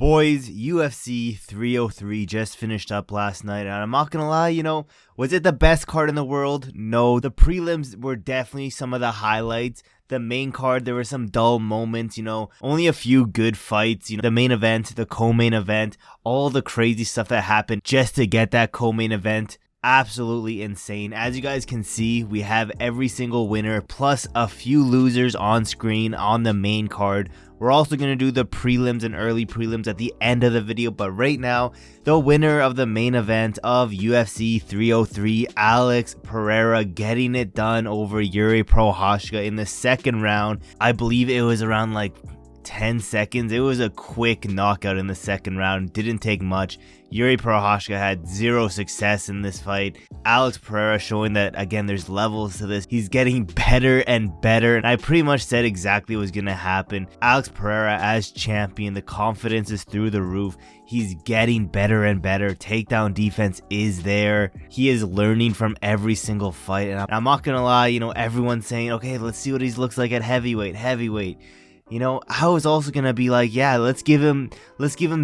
Boys, UFC 303 just finished up last night, and I'm not gonna lie, was it the best card in the world? No, the prelims were definitely some of the highlights. The main card, there were some dull moments, only a few good fights, the main event, the co-main event, all the crazy stuff that happened just to get that co-main event. Absolutely insane. As you guys can see, we have every single winner plus a few losers on screen on the main card. We're also going to do the prelims and early prelims at the end of the video, but right now, the winner of the main event of UFC 303, Alex Pereira, getting it done over Jiří Procházka in the second round. I believe it was around like 10 seconds. It was a quick knockout in the second round. Didn't take much. Jiří Procházka had zero success in this fight. Alex Pereira showing that, again, there's levels to this. He's getting better and better, and I pretty much said exactly what was going to happen. Alex Pereira as champion, the confidence is through the roof. He's getting better and better. Takedown defense is there. He is learning from every single fight, and I'm not going to lie, everyone's saying, okay, let's see what he looks like at heavyweight. I was also gonna be like, yeah, let's give him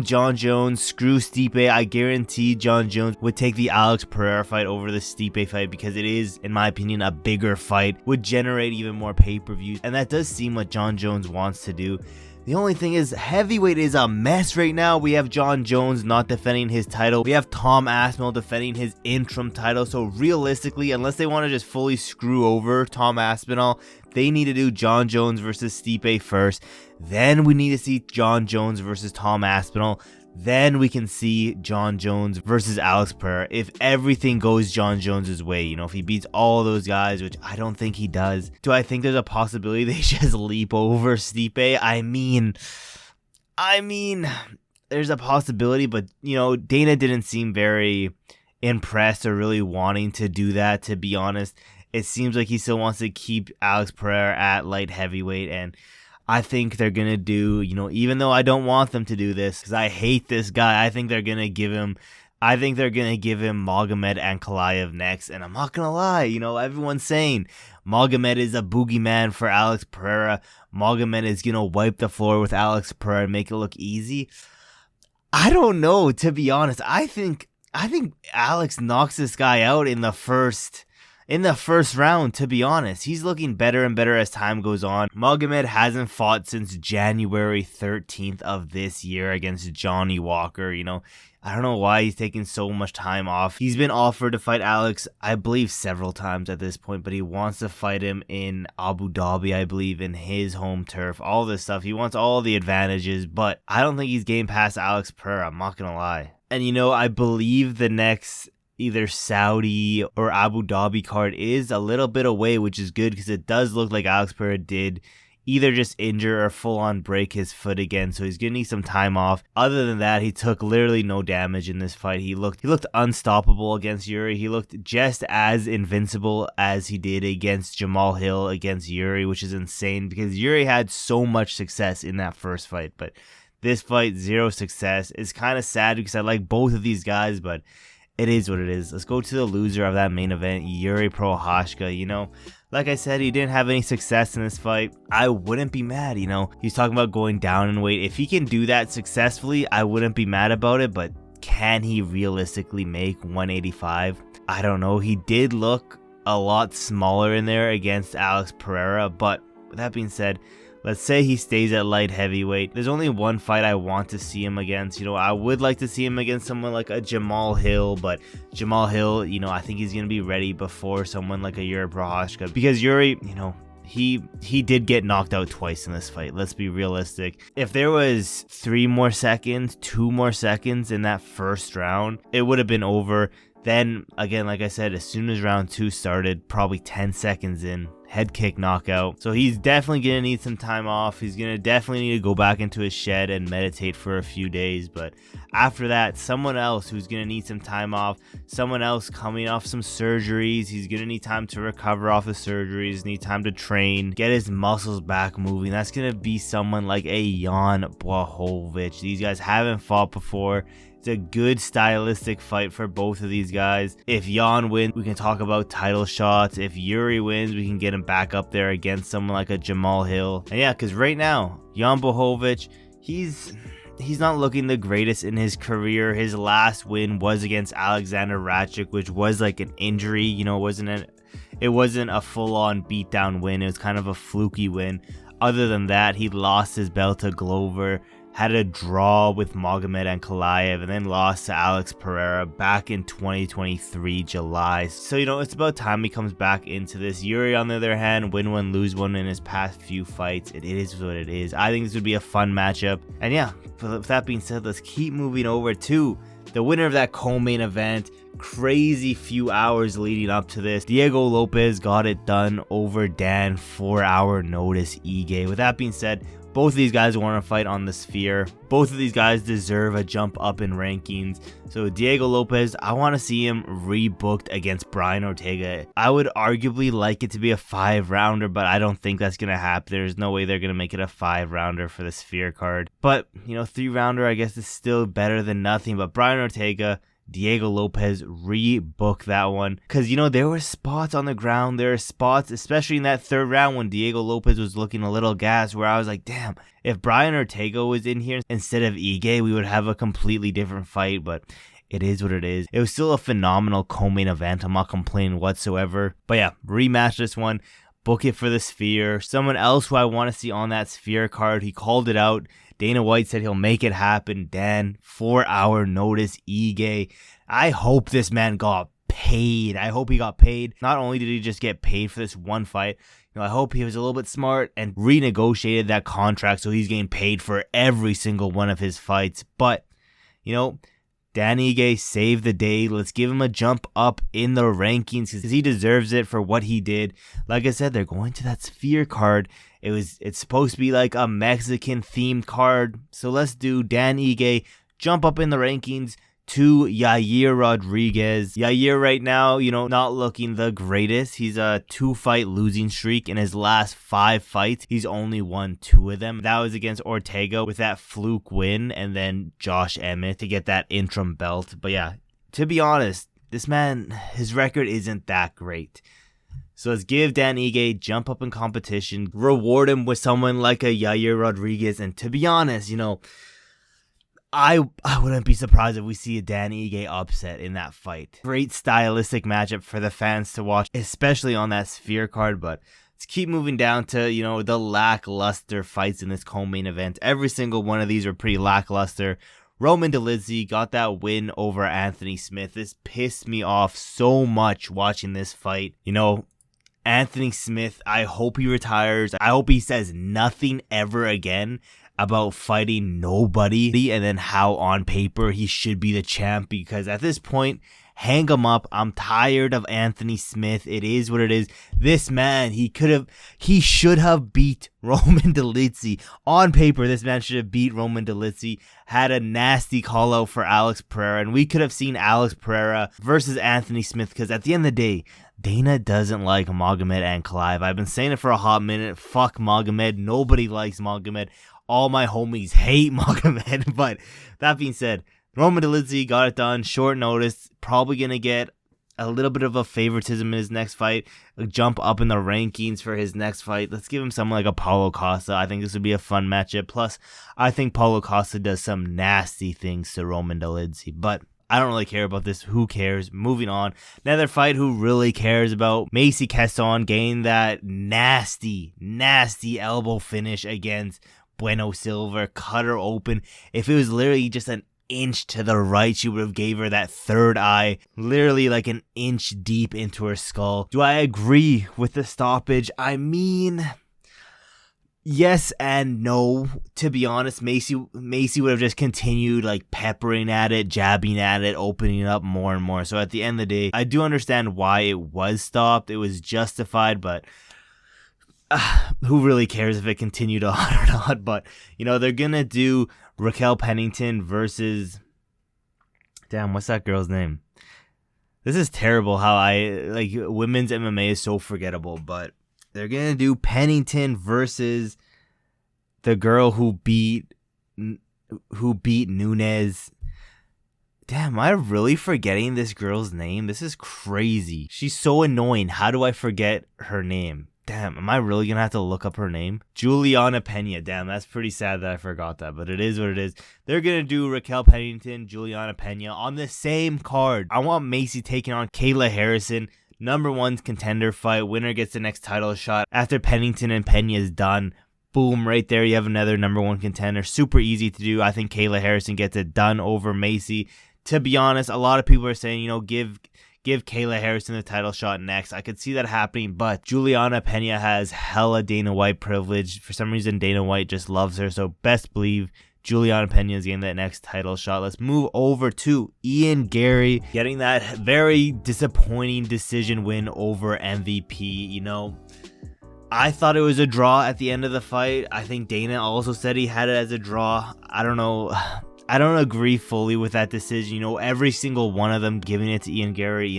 Jon Jones, screw Stipe. I guarantee Jon Jones would take the Alex Pereira fight over the Stipe fight because it is, in my opinion, a bigger fight, would generate even more pay-per-views, and that does seem what Jon Jones wants to do. The only thing is, heavyweight is a mess right now. We have Jon Jones not defending his title. We have Tom Aspinall defending his interim title. So realistically, unless they want to just fully screw over Tom Aspinall, they need to do Jon Jones versus Stipe first. Then we need to see Jon Jones versus Tom Aspinall. Then we can see Jon Jones versus Alex Pereira. If everything goes Jon Jones' way, if he beats all those guys, which I don't think he does. Do I think there's a possibility they just leap over Stipe? I mean, there's a possibility, but, Dana didn't seem very impressed or really wanting to do that, to be honest. It seems like he still wants to keep Alex Pereira at light heavyweight, and I think they're going to do, even though I don't want them to do this because I hate this guy, I think they're going to give him Magomed Ankalaev next. And I'm not going to lie, everyone's saying Magomed is a boogeyman for Alex Pereira. Magomed is going to wipe the floor with Alex Pereira and make it look easy. I don't know, to be honest. I think Alex knocks this guy out in the first round, to be honest. He's looking better and better as time goes on. Magomed hasn't fought since January 13th of this year against Johnny Walker. I don't know why he's taking so much time off. He's been offered to fight Alex, I believe, several times at this point, but he wants to fight him in Abu Dhabi, I believe, in his home turf, all this stuff. He wants all the advantages, but I don't think he's getting past Alex Pereira, I'm not going to lie. And, I believe the next either Saudi or Abu Dhabi card is a little bit away, which is good because it does look like Alex Pereira did either just injure or full on break his foot again, so he's gonna need some time off. Other than that, he took literally no damage in this fight. He looked unstoppable against Jiří. He looked just as invincible as he did against Jamal Hill against Jiří, which is insane because Jiří had so much success in that first fight, but this fight, zero success. It's kind of sad because I like both of these guys, but it is what it is. Let's go to the loser of that main event, Jiří Procházka. Like I said, he didn't have any success in this fight. I wouldn't be mad, He's talking about going down in weight. If he can do that successfully, I wouldn't be mad about it, but can he realistically make 185? I don't know. He did look a lot smaller in there against Alex Pereira, but with that being said, let's say he stays at light heavyweight. There's only one fight I want to see him against. I would like to see him against someone like a Jamal Hill, but Jamal Hill, I think he's going to be ready before someone like a Jiří Procházka because Jiří, he did get knocked out twice in this fight. Let's be realistic. If there was 2 more seconds in that first round, it would have been over. Then, again, like I said, as soon as round 2 started, probably 10 seconds in, head kick knockout. So he's definitely going to need some time off. He's going to definitely need to go back into his shed and meditate for a few days. But after that, someone else who's going to need some time off, someone else coming off some surgeries. He's going to need time to recover off the surgeries, need time to train, get his muscles back moving. That's going to be someone like a Jan Blachowicz. These guys haven't fought before. It's a good stylistic fight for both of these guys. If Jan wins, we can talk about title shots. If Jiří wins, we can get him back up there against someone like a Jamal Hill. And yeah, because right now, Jan Blachowicz, he's he's not looking the greatest in his career. His last win was against Alexander Rakic, which was like an injury. You know, it wasn't a full-on beatdown win. It was kind of a fluky win. Other than that, he lost his belt to Glover, had a draw with Magomed Ankalaev, and then lost to Alex Pereira back in 2023 July. So, you know, it's about time he comes back into this. Yuri, on the other hand, win one, lose one in his past few fights. It is what it is. I think this would be a fun matchup. And yeah, with that being said, let's keep moving over to the winner of that co-main event. Crazy few hours leading up to this. Diego Lopes got it done over Dan 4-hour notice Ige. With that being said, both of these guys want to fight on the Sphere. Both of these guys deserve a jump up in rankings. So Diego Lopes, I want to see him rebooked against Brian Ortega. I would arguably like it to be a 5-rounder, but I don't think that's going to happen. There's no way they're going to make it a 5-rounder for the Sphere card. But, you know, 3-rounder I guess is still better than nothing. But Brian Ortega, Diego Lopes, rebook that one, because, you know, there were spots on the ground. There are spots, especially in that 3rd round when Diego Lopes was looking a little gassed, where I was like, damn, if Brian Ortega was in here instead of Ige, we would have a completely different fight. But it is what it is. It was still a phenomenal co-main event. I'm not complaining whatsoever. But yeah, rematch this one, book it for the Sphere. Someone else who I want to see on that Sphere card, he called it out. Dana White said he'll make it happen. Dan, 4-hour notice Ige. I hope this man got paid. I hope he got paid. Not only did he just get paid for this one fight, you know, I hope he was a little bit smart and renegotiated that contract so he's getting paid for every single one of his fights. But, you know, Dan Ige saved the day. Let's give him a jump up in the rankings because he deserves it for what he did. Like I said, they're going to that Sphere card. It's supposed to be like a Mexican themed card. So let's do Dan Ige jump up in the rankings to Yair Rodriguez. Yair right now, you know, not looking the greatest. He's a 2-fight losing streak. In his last 5 fights, he's only won 2 of them. That was against Ortega with that fluke win, and then Josh Emmett to get that interim belt. But yeah, to be honest, this man, his record isn't that great. So let's give Dan Ige jump up in competition, reward him with someone like a Yair Rodriguez. And to be honest, you know, I wouldn't be surprised if we see a Dan Ige upset in that fight. Great stylistic matchup for the fans to watch, especially on that Sphere card. But let's keep moving down to, you know, the lackluster fights in this co-main event. Every single one of these were pretty lackluster. Roman Dolidze got that win over Anthony Smith. This pissed me off so much watching this fight. You know, Anthony Smith, I hope he retires. I hope he says nothing ever again about fighting nobody and then how on paper he should be the champ, because at this point, hang him up. I'm tired of Anthony Smith. It is what it is. This man, he should have beat Roman Dolidze. On paper, this man should have beat Roman Dolidze. Had a nasty call out for Alex Pereira, and we could have seen Alex Pereira versus Anthony Smith, because at the end of the day, Dana doesn't like Magomed Ankalaev. I've been saying it for a hot minute. Fuck Magomed. Nobody likes Magomed. All my homies hate Magomed. But that being said, Roman Dolidze got it done. Short notice. Probably going to get a little bit of a favoritism in his next fight. A jump up in the rankings for his next fight. Let's give him someone like a Paulo Costa. I think this would be a fun matchup. Plus, I think Paulo Costa does some nasty things to Roman Dolidze. But I don't really care about this. Who cares? Moving on. Another fight who really cares about. Macy Chiasson gained that nasty elbow finish against Bueno Silva. Cut her open. If it was literally just an inch to the right, she would have gave her that third eye. Literally like an inch deep into her skull. Do I agree with the stoppage? I mean, yes and no. To be honest, Macy would have just continued like peppering at it, jabbing at it, opening it up more and more. So at the end of the day, I do understand why it was stopped. It was justified, but who really cares if it continued on or not? But, you know, they're going to do Raquel Pennington versus... Damn, what's that girl's name? This is terrible how women's MMA is so forgettable, but they're going to do Pennington versus the girl who beat Nunes. Damn, am I really forgetting this girl's name? This is crazy. She's so annoying. How do I forget her name? Damn, am I really gonna have to look up her name? Juliana Pena. Damn, that's pretty sad that I forgot that, but it is what it is. They're gonna do Raquel Pennington, Juliana Pena on the same card. I want Macy taking on Kayla Harrison. #1 contender fight. Winner gets the next title shot after Pennington and Pena is done. Boom, right there you have another #1 contender. Super easy to do. I think Kayla Harrison gets it done over Macy. To be honest, a lot of people are saying, give Kayla Harrison the title shot next. I could see that happening, but Juliana Pena has hella Dana White privilege. For some reason, Dana White just loves her, so best believe Juliana Pena is getting that next title shot. Let's move over to Ian Garry getting that very disappointing decision win over MVP. I thought it was a draw at the end of the fight. I think Dana also said he had it as a draw. I don't know. I don't agree fully with that decision. Every single one of them giving it to Ian Garry,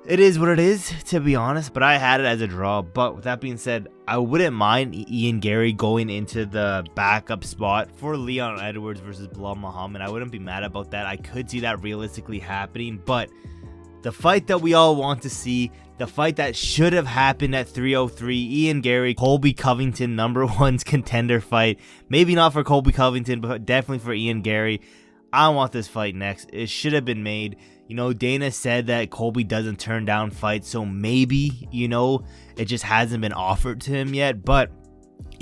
it is what it is, to be honest, but I had it as a draw. But with that being said, I wouldn't mind Ian Garry going into the backup spot for Leon Edwards versus Bilal Muhammad. I wouldn't be mad about that. I could see that realistically happening, but the fight that we all want to see, the fight that should have happened at 303, Ian Garry, Colby Covington, #1's contender fight. Maybe not for Colby Covington, but definitely for Ian Garry. I want this fight next. It should have been made. Dana said that Colby doesn't turn down fights, so maybe, it just hasn't been offered to him yet, but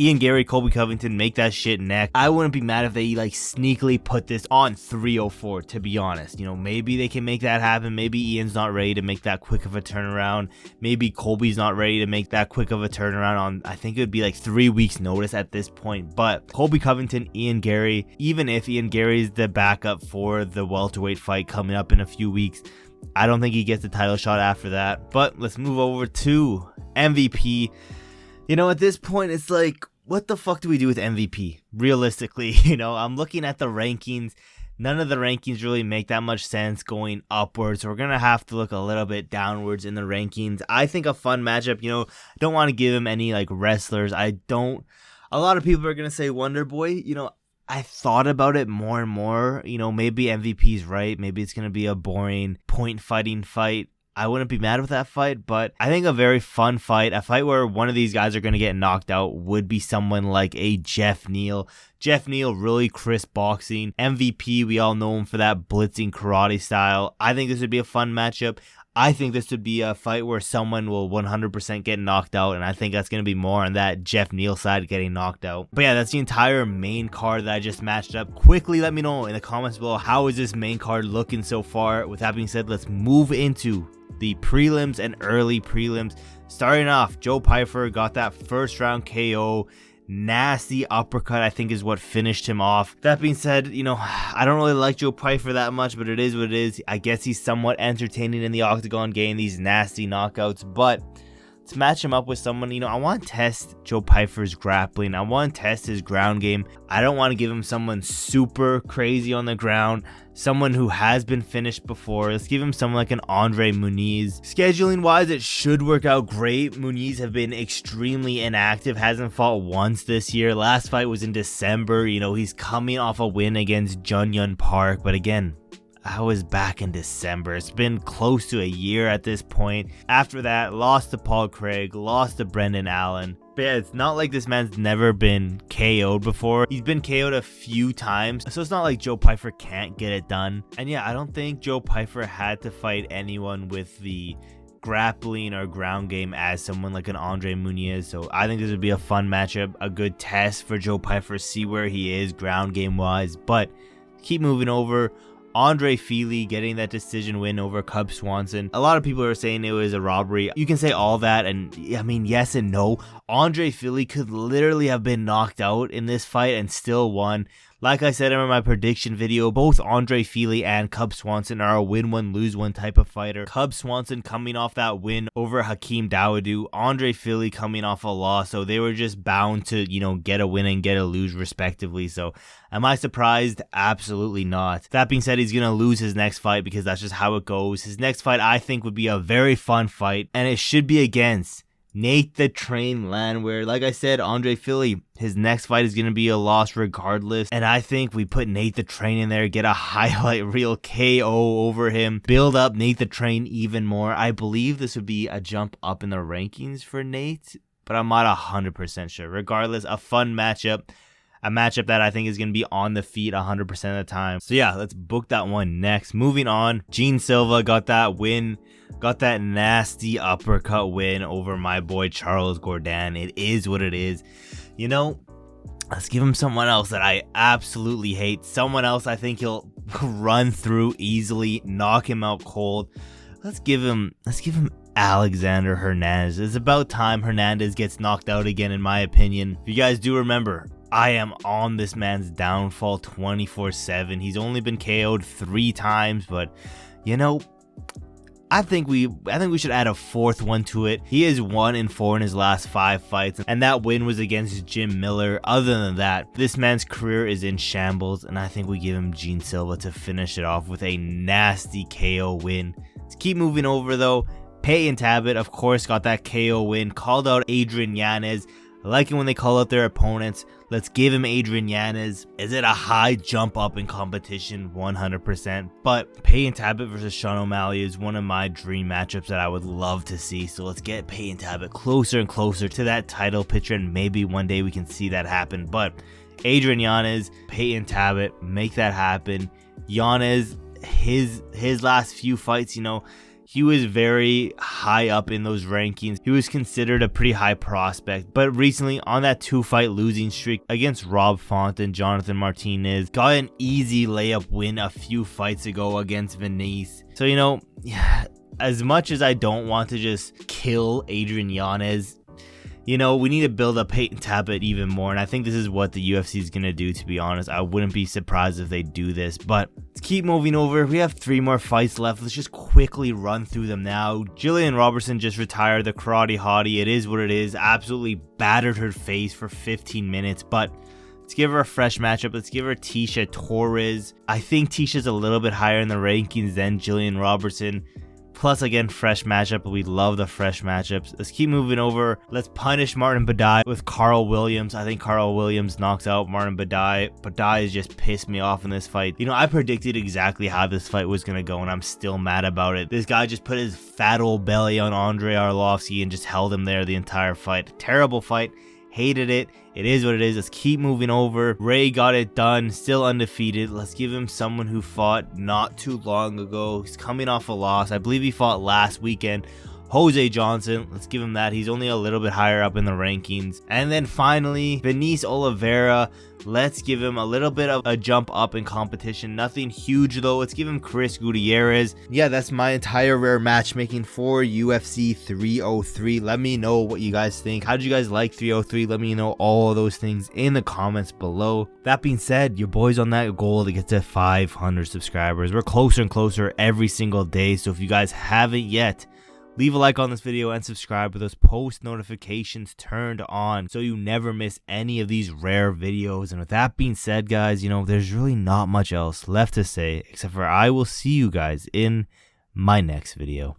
Ian Garry, Colby Covington, make that shit next. I wouldn't be mad if they sneakily put this on 304, to be honest. Maybe they can make that happen. Maybe Ian's not ready to make that quick of a turnaround. Maybe Colby's not ready to make that quick of a turnaround on, I think it would be 3 weeks notice at this point. But Colby Covington, Ian Garry, even if Ian Garry is the backup for the welterweight fight coming up in a few weeks, I don't think he gets the title shot after that. But let's move over to MVP. At this point, it's what the fuck do we do with MVP? Realistically, I'm looking at the rankings. None of the rankings really make that much sense going upwards. So we're going to have to look a little bit downwards in the rankings. I think a fun matchup, I don't want to give him any wrestlers. A lot of people are going to say Wonder Boy. I thought about it more and more. Maybe MVP's right. Maybe it's going to be a boring point fighting fight. I wouldn't be mad with that fight, but I think a very fun fight, a fight where one of these guys are going to get knocked out, would be someone like a Jeff Neal. Jeff Neal, really crisp boxing. MVP, we all know him for that blitzing karate style. I think this would be a fun matchup. I think this would be a fight where someone will 100% get knocked out, and I think that's going to be more on that Jeff Neal side getting knocked out. But yeah, that's the entire main card that I just matched up. Quickly let me know in the comments below, how is this main card looking so far? With that being said, let's move into the prelims and early prelims. Starting off, Joe Pyfer got that first round KO. Nasty uppercut, I think, is what finished him off. That being said, I don't really like Joe Pyfer that much, but it is what it is. I guess he's somewhat entertaining in the octagon, getting these nasty knockouts, but let's match him up with someone. I want to test Joe Pyfer's grappling. I want to test his ground game. I don't want to give him someone super crazy on the ground, someone who has been finished before. Let's give him someone like an Andre Muniz. Scheduling wise, it should work out great. Muniz have been extremely inactive, hasn't fought once this year. Last fight was in December. He's coming off a win against Jun Park, but again, I was back in December. It's been close to a year at this point. After that, lost to Paul Craig, lost to Brendan Allen. But yeah, it's not like this man's never been KO'd before. He's been KO'd a few times, so it's not like Joe Pyfer can't get it done. And yeah, I don't think Joe Pyfer had to fight anyone with the grappling or ground game as someone like an Andre Muniz. So I think this would be a fun matchup, a good test for Joe Pyfer, see where he is ground game wise. But keep moving over. Andre Fili getting that decision win over Cub Swanson. A lot of people are saying it was a robbery. You can say all that, and I mean, yes and no. Andre Fili could literally have been knocked out in this fight and still won. Like I said in my prediction video, both Andre Fili and Cub Swanson are a win one, lose one type of fighter. Cub Swanson coming off that win over Hakeem Dawodu. Andre Fili coming off a loss, so they were just bound to, get a win and get a lose respectively. So am I surprised? Absolutely not. That being said, he's going to lose his next fight because that's just how it goes. His next fight, I think, would be a very fun fight, and it should be against Nate the Train Landwehr. Like I said, Andre Fili, his next fight is going to be a loss regardless. And I think we put Nate the Train in there, get a highlight reel KO over him, build up Nate the Train even more. I believe this would be a jump up in the rankings for Nate, but I'm not 100% sure. Regardless, a fun matchup. A matchup that I think is going to be on the feet 100% of the time. So yeah, let's book that one next. Moving on, Gene Silva got that win. Got that nasty uppercut win over my boy Charles Gordon. It is what it is. You know, let's give him someone else that I absolutely hate. Someone else I think he'll run through easily, knock him out cold. Let's give him Alexander Hernandez. It's about time Hernandez gets knocked out again, in my opinion. If you guys do remember, I am on this man's downfall 24/7. He's only been KO'd 3 times, but you know, I think we should add a 4th one to it. He is 1-4 in his last 5 fights, and that win was against Jim Miller. Other than that, this man's career is in shambles, and I think we give him Gene Silva to finish it off with a nasty KO win. Let's keep moving over though. Payton Talbott, of course, got that KO win. Called out Adrian Yanez. I like it when they call out their opponents. Let's give him Adrian Yanez. Is it a high jump up in competition? 100%. But Payton Talbott versus Sean O'Malley is one of my dream matchups that I would love to see. So let's get Payton Talbott closer and closer to that title picture, and maybe one day we can see that happen. But Adrian Yanez, Payton Talbott, make that happen. Yanez, his last few fights, you know, he was very high up in those rankings. He was considered a pretty high prospect. But recently, on that 2-fight losing streak against Rob Font and Jonathan Martinez, got an easy layup win a few fights ago against Vinicius. So, you know, as much as I don't want to just kill Adrian Yanez, you know, we need to build up Payton Talbott even more, and I think this is what the UFC is going to do, to be honest. I wouldn't be surprised if they do this, but let's keep moving over. We have 3 more fights left. Let's just quickly run through them now. Gillian Robertson just retired, the karate hottie. It is what it is. Absolutely battered her face for 15 minutes, but let's give her a fresh matchup. Let's give her Tecia Torres. I think Ticia's a little bit higher in the rankings than Gillian Robertson. Plus, again, fresh matchup. We love the fresh matchups. Let's keep moving over. Let's punish Martin Buday with Carl Williams. I think Carl Williams knocks out Martin Buday. Buday has just pissed me off in this fight. You know, I predicted exactly how this fight was going to go, and I'm still mad about it. This guy just put his fat old belly on Andrei Arlovski and just held him there the entire fight. Terrible fight. Hated it. It is what it is. Let's keep moving over. Ray got it done. Still undefeated. Let's give him someone who fought not too long ago. He's coming off a loss. I believe he fought last weekend. Jose Johnson, let's give him that. He's only a little bit higher up in the rankings. And then finally, Vinicius Oliveira. Let's give him a little bit of a jump up in competition. Nothing huge though. Let's give him Chris Gutierrez. Yeah, that's my entire rare matchmaking for UFC 303. Let me know what you guys think. How did you guys like 303? Let me know all of those things in the comments below. That being said, your boy's on that goal to get to 500 subscribers. We're closer and closer every single day. So if you guys haven't yet, leave a like on this video and subscribe with those post notifications turned on so you never miss any of these rare videos. And with that being said, guys, you know, there's really not much else left to say except for I will see you guys in my next video.